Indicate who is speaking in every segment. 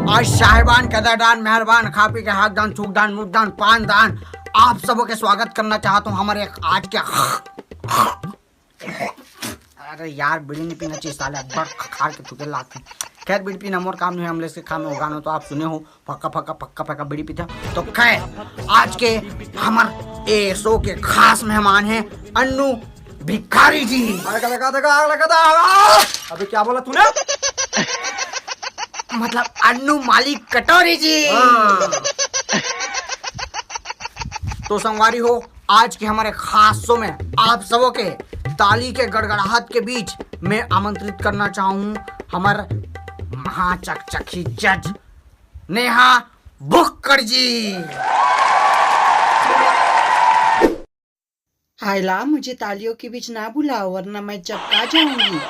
Speaker 1: आज साहिबान, कदरदान, मेहरबान, खा पी के हाथ दान, थूक दान, मुख दान, पान दान, आप सबों के स्वागत करना चाहता हूँ हमारे आज के। अरे यार बीड़ी नहीं पीना चाहिए साले, बड़ खार के थूके लाते। खैर बीड़ी पीना मोर काम नहीं है, हमले से खा में उगाना तो आप सुने हो पक्का पक्का पक्का पक्का बीड़ी पीता। तो खैर आज के हमारे ए शो के खास मेहमान हैं अन्नू भिखारी जी।
Speaker 2: अबे क्या बोला तूने?
Speaker 1: मतलब अन्नू मालिक कटोरी जी। तो संगवारी हो, आज के हमारे खास शो में आप सबों के ताली के गड़गड़ाहट के बीच मैं आमंत्रित करना चाहूँ हमारे महाचकचकी जज नेहा बुक्कड़ जी। हायला, मुझे तालियों के बीच ना बुलाओ वरना मैं चपका जाऊंगी।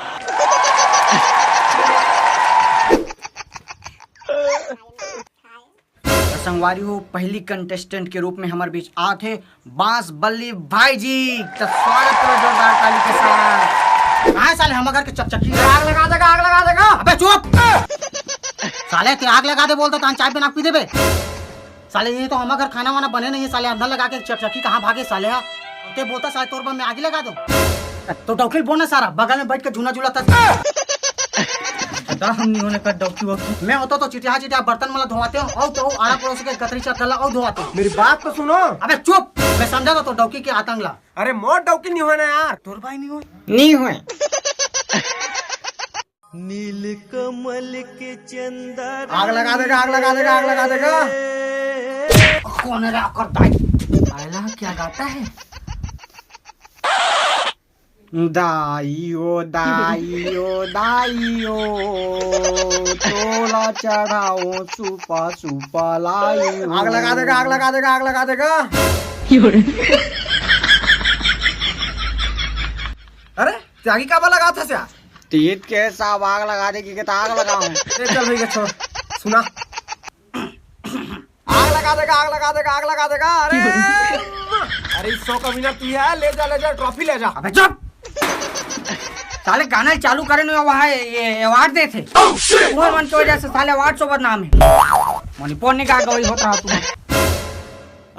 Speaker 1: संगवारी हो, पहली कंटेस्टेंट के रूप में हमारे बीच आते बांस बल्ली भाई जी। तो स्वागत करो जोरदार ताली के साथ। कहाँ है साले हम घर के चकचकी?
Speaker 2: आग लगा देगा, आग लगा देगा।
Speaker 1: अबे चुप साले, ते आग लगा दे बोलता तो चाय पे ना पी देबे साले। ये तो हमारे घर खाना वाना बने नहीं है साले, अंदर लगा के चकचकी कहाँ भागे साले। हा ते बोलता साले तोर में आग लगा दो तो डॉक्टर बोलना सारा बगल में बैठ के झूना झूला था। हम नहीं होने का डॉक्टर मैं होता तो चिटिया चिटिया बर्तन मतलब धोवाते हो और तो आड़ा पड़ोस के गतरी चला और धोवाते हो।
Speaker 2: मेरी बात तो सुनो।
Speaker 1: अबे चुप, मैं समझा तो डॉक्टर के आतंगला।
Speaker 2: अरे मोर डॉक्टर नहीं होना यार,
Speaker 1: तोर भाई नहीं हो नहीं हुए।
Speaker 3: नील कमल के चंदर
Speaker 2: आग लगा देगा, आग लगा देगा, आग लगा देगा।
Speaker 1: कौन है कर दाई क्या गाता है? दाइयो दाइयो दाइयो तोला चढ़ाओ सुपा सुपा लाइयो।
Speaker 2: आग लगा देगा, आग लगा देगा, आग लगा देगा। अरे त्यागी का बा लगा था क्या?
Speaker 1: तीत के साहब आग लगा देगी कि आग लगाऊं?
Speaker 2: चल भैया छोड़, सुना। आग लगा देगा, आग लगा देगा, आग लगा देगा। अरे इस शो का विनर तू है, ले जा ट्रॉफी ले जा।
Speaker 1: अबे चुप साले, गाना चालू करे नहीं वहाँ ये अवार्ड दे थे तुम्हारे मन की वजह से साले अवार्ड शो बदनाम है। मणिपुर ने कहा वही होता है तुम्हें।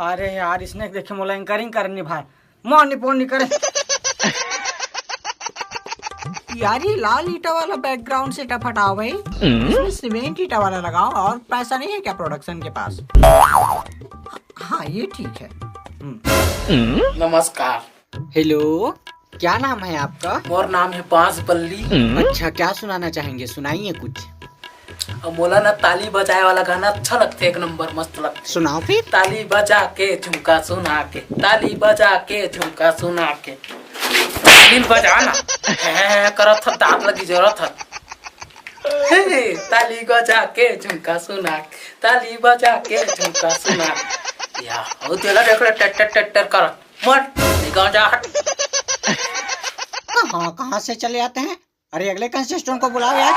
Speaker 1: अरे यार इसने देखे मोला एंकरिंग करनी भाई, मणिपुर नहीं करे यार। ये लाल ईटा वाला बैकग्राउंड सेटअप हटाओ भाई, इसमें सीमेंट ईटा वाला लगाओ। और पैसा नहीं है क्या प्रोडक्शन के पास? हाँ ये ठीक है।
Speaker 4: नमस्कार।
Speaker 1: हेलो, क्या नाम है आपका?
Speaker 4: और नाम है बांस बल्ली।
Speaker 1: अच्छा, क्या सुनाना चाहेंगे? सुनाइए कुछ।
Speaker 4: अब बोला ना, ताली बजाए वाला गाना अच्छा लगता है, एक नंबर मस्त लगता है।
Speaker 1: सुनाओ फिर।
Speaker 4: ताली बजा के झुमका सुना के, ताली बजा के झुमका सुना के, ताली बजाना करत था, दांत लगी जरूरत है। ताली बजा के झुमका सुना के, ताली बजा के झुमका सुना के। या ओ तेला देख रहा टट टट टट कर मत निकाल जा हट।
Speaker 1: कहाँ से चले आते हैं? अरे अगले कंटेस्टेंट को बुलाओ यार।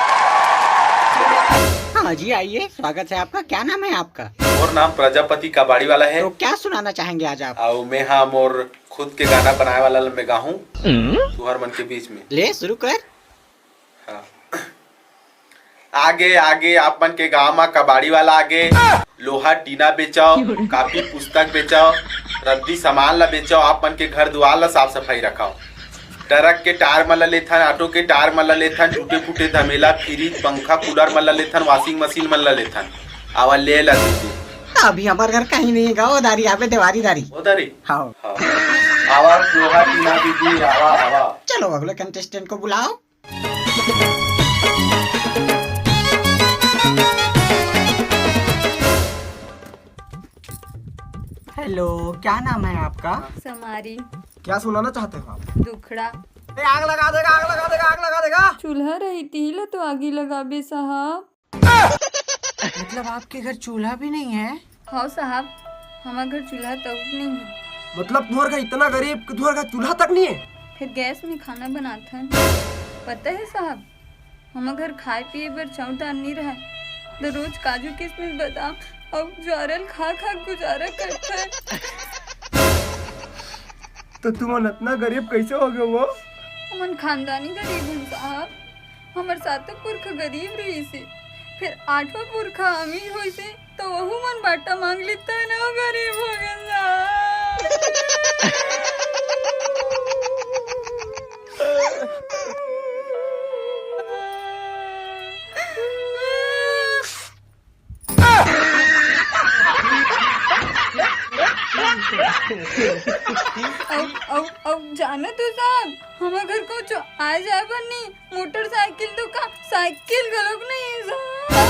Speaker 1: हाँ जी आइए, स्वागत है आपका। क्या नाम है आपका?
Speaker 5: और नाम प्रजापति कबाड़ी वाला है।
Speaker 1: तो क्या सुनाना चाहेंगे आज आप?
Speaker 5: और मैं हाँ मोर खुद के गाना बनाए वाला मैं गाहूँ तुहर मन के बीच में।
Speaker 1: ले शुरू कर।
Speaker 5: हाँ। आगे आगे आप मन के गाँव में कबाड़ी वाला आगे लोहा टीना बेचाओ, कापी पुस्तक बेचाओ, रद्दी सामान ला बेचाओ, आप मन के घर द्वार ला साफ सफाई रखाओ। ट्रक के टायर मन ला लेथन, ऑटो के टायर मन ला लेथन, टूटे फूटे धमेला, फ्रिज पंखा कूलर मन ला लेथन, वॉशिंग मशीन मन ला लेथन। आवा ले ला दीजिए।
Speaker 1: अभी हमारे घर कहीं नहीं है, गाँव दारी यहाँ पे देवारी दारी।
Speaker 5: उधरी
Speaker 1: हाँ।
Speaker 5: आवा लोहा टीना दीजिए, आवा आवा।
Speaker 1: चलो अगले कंटेस्टेंट को बुलाओ। हेलो, क्या नाम है आपका?
Speaker 6: समारी।
Speaker 2: क्या सुनाना चाहते हो आप?
Speaker 6: दुखड़ा।
Speaker 2: आग लगा देगा, आग लगा देगा, आग लगा देगा।
Speaker 6: चूल्हा रही थी तो आगी लगा बे साहब।
Speaker 1: मतलब आपके घर चूल्हा भी नहीं है?
Speaker 6: हाँ साहब, हमारे घर चूल्हा तक नहीं है।
Speaker 2: मतलब तुम्हारे घर इतना गरीब कि तुम्हारे घर चूल्हा तक नहीं है?
Speaker 6: फिर गैस में खाना बनाता है। पता है साहब, हमारे घर खाए पिए पर चौटान नहीं रहा, तो रोज काजू किशमिश बादाम और ज्वारल खा खा गुजारा करता है।
Speaker 2: तो तुम इतना गरीब कैसे हो गए? वो
Speaker 6: हमन खानदानी गरीब हूँ साहब, हमारे साथ पुरख गरीब रही से, फिर आठवां पुरखा अमीर होई से तो वहू मन बाटा मांग लेता है ना गरीब हो अब जाना तू साहब हमारे घर को जो आ जाए बनी मोटरसाइकिल तो का साइकिल गलत नहीं है साहब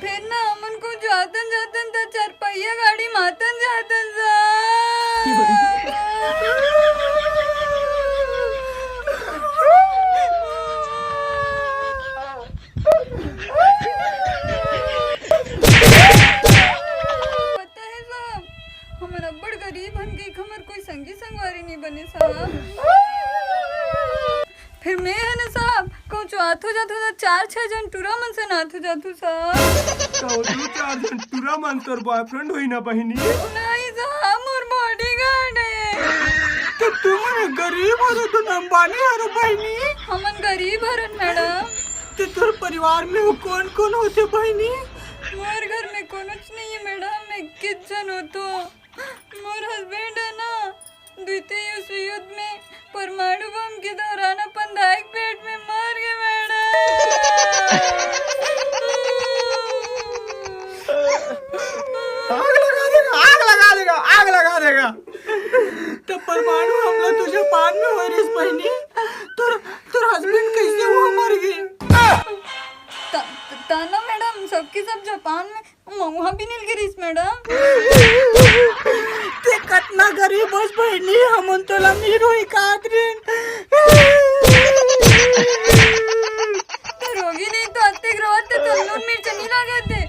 Speaker 6: फिर ना अमन को जातन जातन था 4 पहिया गाड़ी मातन जातन पता है साहब हमारा अब्बड़ गरीब हन गई हमार कोई संगी संगवारी नहीं बने साहब फिर मैं है ना साहब कहूँ आथो जाथो तो 4-6 जन टूरा मन से नाथो जाथो साहब
Speaker 2: तो 2-4 जन पूरा मन तोर बॉयफ्रेंड होई ना बहिनी
Speaker 6: नहीं साहब मोर बॉडीगार्ड है
Speaker 2: तो तुम गरीब हो तो अंबानी हो बहिनी
Speaker 6: हमन गरीब हरन मैडम
Speaker 2: तो तोर परिवार में कौन कौन होते बहिनी
Speaker 6: मोर घर में कुछ नहीं है मैडम मैं किचन हो तो मोर हस्बैंड है ना द्वितीय विश्व युद्ध में परमाणु बम के दौरान अपन दाइक पेट में मर गए मैडम
Speaker 2: आग लगा देगा आग लगा देगा तो परमाणु हमला तो जापान में हो रही बहिनी तोर हस्बैंड कैसे वो मर गए
Speaker 6: ताना मैडम सबके सब जापान में वहाँ भी नहीं गिरीस मैडम
Speaker 2: ते कितना गरीब बस बहिनी हम तो अमीर होई कादरिन
Speaker 6: रोगी नहीं तो अत्ते ग्रहते तो नून मिर्च नहीं लगाते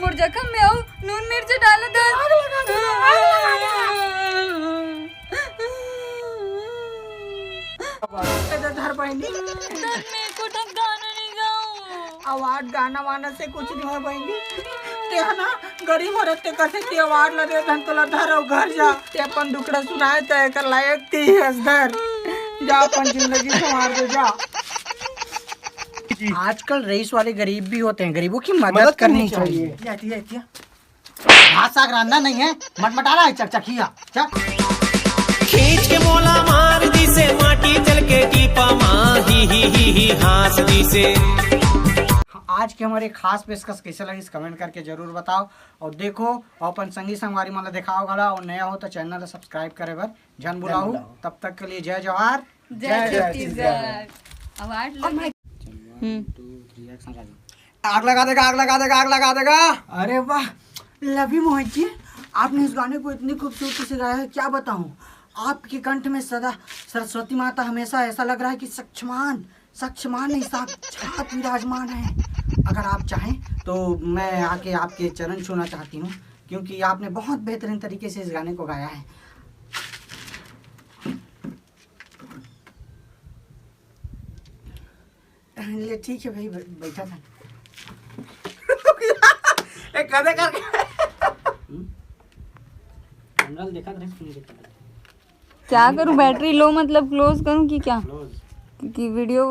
Speaker 6: मोर जख्म में आओ नून मिर्च डालो
Speaker 2: धर बहिनी
Speaker 6: को तक गाना नहीं गाऊं
Speaker 2: अवार्ड गाना वाना से कुछ नहीं हो बहिनी ते है ना गरीब औरत ते कसे ते अवार्ड लगे धन तोला धर और घर जा ते अपन दुखड़ा सुनाए ते कर लायक ते हसदर जा अपन जिंदगी संवार दे जा
Speaker 1: आजकल रईस वाले गरीब भी होते हैं, गरीबों की मदद करनी चाहिए। भात साग रांधना नहीं है, मटमटा रहा है चकचकिया चक।
Speaker 3: खींच के मोला मार दी से माटी चल के टीपा माँ ही हास दी से।
Speaker 1: आज के हमारे खास पेशकश कैसे लगी इस कमेंट करके जरूर बताओ। और देखो अपन संगी संगवारी मतलब दिखाओ गला और नया हो तो चैनल को सब्सक्राइब करे बर जन बुलाऊ। तब तक के लिए जय जवाहर
Speaker 6: जय छत्तीसगढ़। अवार्ड
Speaker 2: आग लगा देगा आग लगा देगा आग लगा देगा। अरे वाह लवी मोहित जी, आपने इस गाने को इतनी खूबसूरती से गाया है, क्या बताऊं। आपके कंठ में सदा सरस्वती माता हमेशा ऐसा लग रहा है कि सक्षमान नहीं साक्षात विराजमान है। अगर आप चाहें तो मैं आके आपके चरण छूना चाहती हूँ, क्योंकि आपने बहुत बेहतरीन तरीके से इस गाने को गाया है। ले ठीक है भाई, बैठा था कदे करके देखा था।
Speaker 6: क्या करूं, बैटरी लो मतलब क्लोज करूं कि क्या, क्योंकि वीडियो